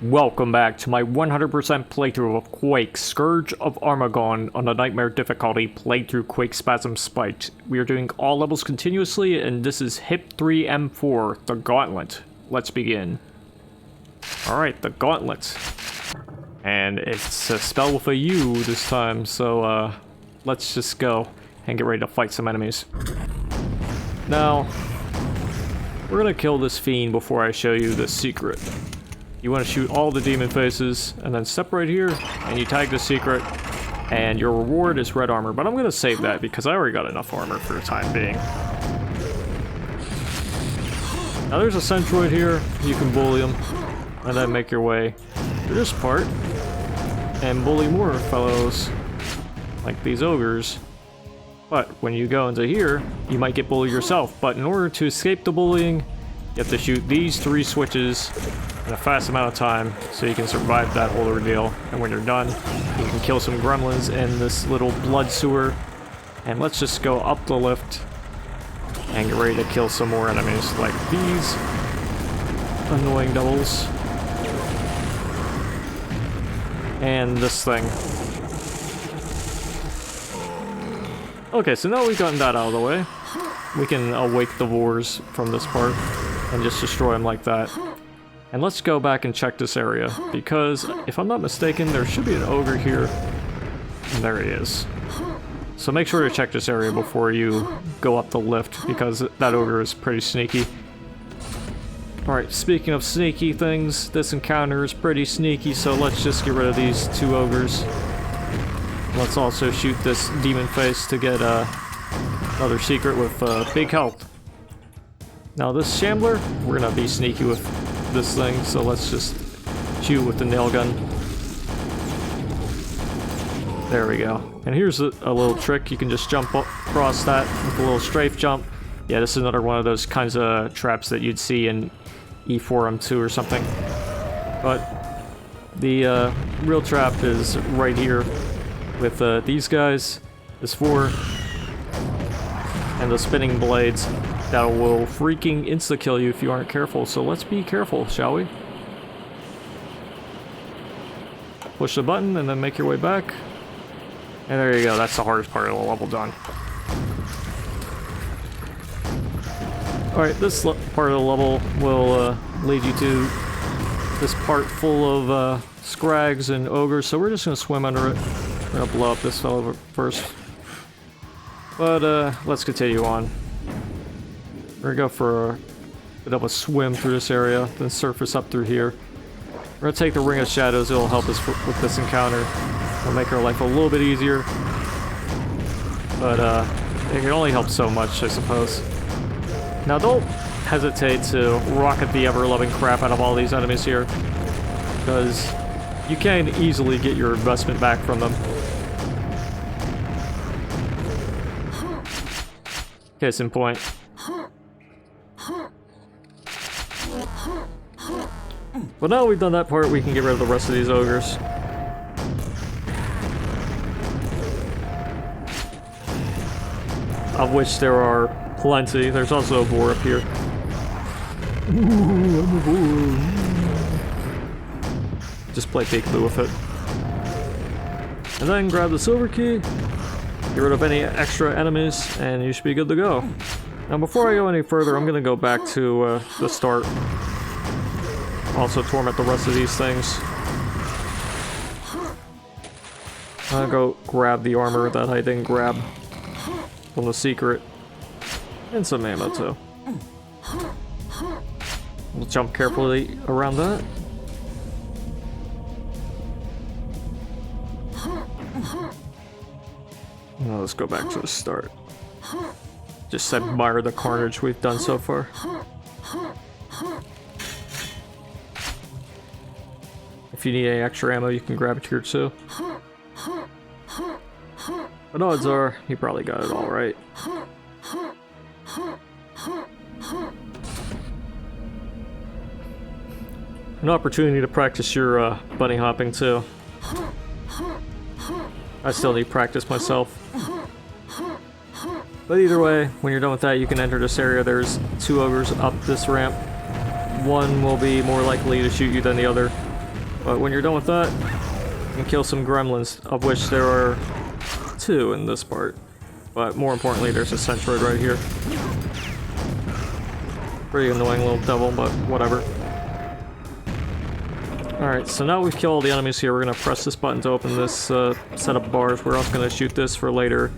Welcome back to my 100% playthrough of Quake, Scourge of Armagon on the Nightmare difficulty playthrough Quakespasm-Spiked. We are doing all levels continuously, and this is HIP3M4, the Gauntlet. Let's begin. Alright, the Gauntlet. And it's a spell with a U this time, so let's just go and get ready to fight some enemies. Now, we're gonna kill this fiend before I show you the secret. You want to shoot all the demon faces, and then step right here, and you tag the secret, and your reward is red armor. But I'm going to save that, because I already got enough armor for the time being. Now there's a centroid here, you can bully him, and then make your way to this part, and bully more fellows, like these ogres. But when you go into here, you might get bullied yourself, but in order to escape the bullying, you have to shoot these 3 switches in a fast amount of time so you can survive that whole ordeal. And when you're done, you can kill some gremlins in this little blood sewer. And let's just go up the lift and get ready to kill some more enemies like these annoying doubles. And this thing. Okay, so now we've gotten that out of the way, we can awake the Vors from this part and just destroy them like that. And let's go back and check this area, because if I'm not mistaken, there should be an ogre here. And there he is. So make sure to check this area before you go up the lift, because that ogre is pretty sneaky. Alright, speaking of sneaky things, this encounter is pretty sneaky, so let's just get rid of these 2 ogres. Let's also shoot this demon face to get another secret with big health. Now this shambler, we're gonna be sneaky with this thing, so let's just shoot with the nail gun. There we go. And here's a little trick. You can just jump across that with a little strafe jump. Yeah, this is another one of those kinds of traps that you'd see in HIP3M4 or something. But the real trap is right here with these guys, this 4, and the spinning blades. That will freaking insta-kill you if you aren't careful, so let's be careful, shall we? Push the button and then make your way back. And there you go, that's the hardest part of the level done. Alright, this part of the level will lead you to this part full of scrags and ogres, so we're just going to swim under it. We're going to blow up this fellow first. But let's continue on. We're gonna go for a bit of a swim through this area, then surface up through here. We're gonna take the Ring of Shadows, it'll help us with this encounter. It'll make our life a little bit easier. But it can only help so much, I suppose. Now don't hesitate to rocket the ever-loving crap out of all these enemies here, because you can easily get your investment back from them. Case in point. But now we've done that part, we can get rid of the rest of these ogres. Of which there are plenty. There's also a Vor up here. Ooh, I'm a Vor. Just play peekaboo with it. And then grab the silver key, get rid of any extra enemies, and you should be good to go. Now before I go any further, I'm gonna go back to the start. Also torment the rest of these things. I'll go grab the armor that I didn't grab from the secret. And some ammo too. We'll jump carefully around that. Now let's go back to the start. Just admire the carnage we've done so far. If you need any extra ammo, you can grab it here too. But odds are, you probably got it all right. An opportunity to practice your bunny hopping too. I still need practice myself. But either way, when you're done with that, you can enter this area. There's 2 ogres up this ramp. One will be more likely to shoot you than the other. But when you're done with that, you can kill some gremlins, of which there are 2 in this part. But more importantly, there's a centroid right here. Pretty annoying little devil, but whatever. Alright, so now we've killed all the enemies here. We're going to press this button to open this set of bars. We're also going to shoot this for later.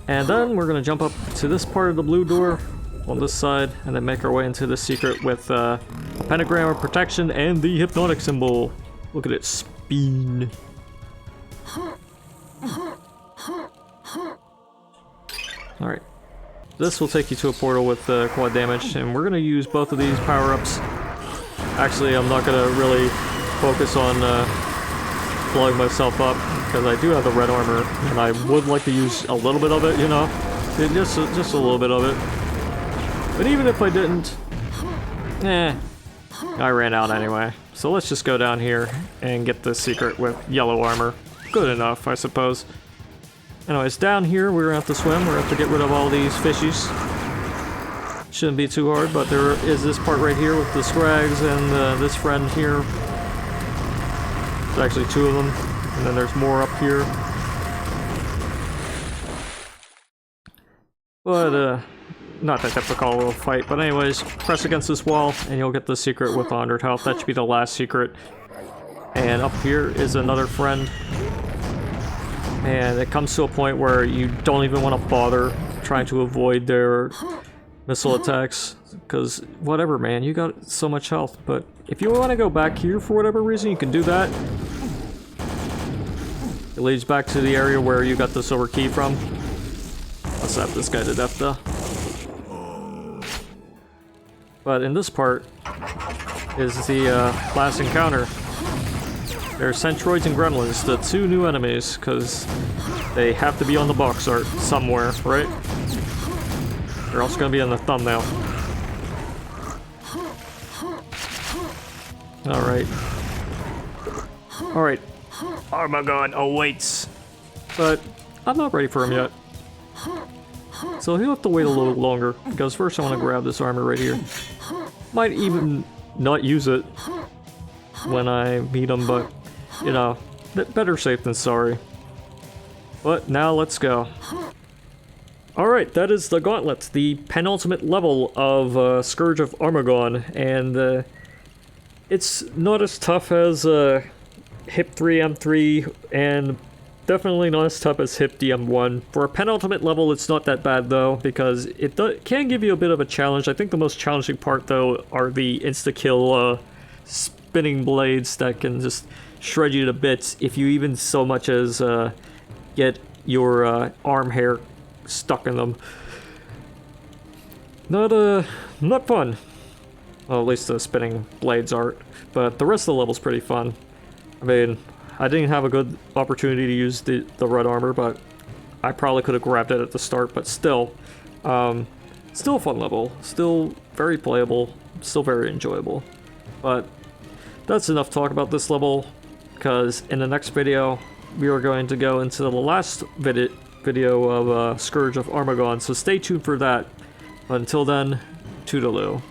And then we're going to jump up to this part of the blue door on this side, and then make our way into the secret with a pentagram of protection and the hypnotic symbol. Look at it spin. Alright. This will take you to a portal with quad damage, and we're going to use both of these power-ups. Actually, I'm not going to really focus on blowing myself up, because I do have the red armor, and I would like to use a little bit of it, you know? Just a little bit of it. But even if I didn't, I ran out anyway. So let's just go down here and get the secret with yellow armor. Good enough, I suppose. Anyways, down here we're gonna have to swim. We're gonna have to get rid of all these fishies. Shouldn't be too hard, but there is this part right here with the scrags and this friend here. There's actually 2 of them, and then there's more up here. But, not that typical little fight, but anyways, press against this wall and you'll get the secret with 100 health. That should be the last secret. And up here is another friend. And it comes to a point where you don't even want to bother trying to avoid their missile attacks. Because, whatever, man, you got so much health. But if you want to go back here for whatever reason, you can do that. It leads back to the area where you got the silver key from. Let's zap this guy to death, though. But in this part is the last encounter. There's centroids and gremlins, the 2 new enemies, because they have to be on the box art somewhere, right? They're also going to be in the thumbnail. Alright. Alright. Armagon awaits. But I'm not ready for him yet. So he'll have to wait a little longer, because first I want to grab this armor right here. Might even not use it when I meet him, but, you know, better safe than sorry. But now let's go. Alright, that is the Gauntlet, the penultimate level of Scourge of Armagon, and it's not as tough as HIP3M4 and definitely not as tough as HIP3M1. For a penultimate level, it's not that bad though, because it can give you a bit of a challenge. I think the most challenging part though are the insta-kill spinning blades that can just shred you to bits if you even so much as get your arm hair stuck in them. Not fun. Well, at least the spinning blades aren't, but the rest of the level's pretty fun. I mean, I didn't have a good opportunity to use the red armor, but I probably could have grabbed it at the start, but still. Still a fun level, still very playable, still very enjoyable. But that's enough talk about this level, because in the next video, we are going to go into the last video of Scourge of Armagon, so stay tuned for that. But until then, toodaloo.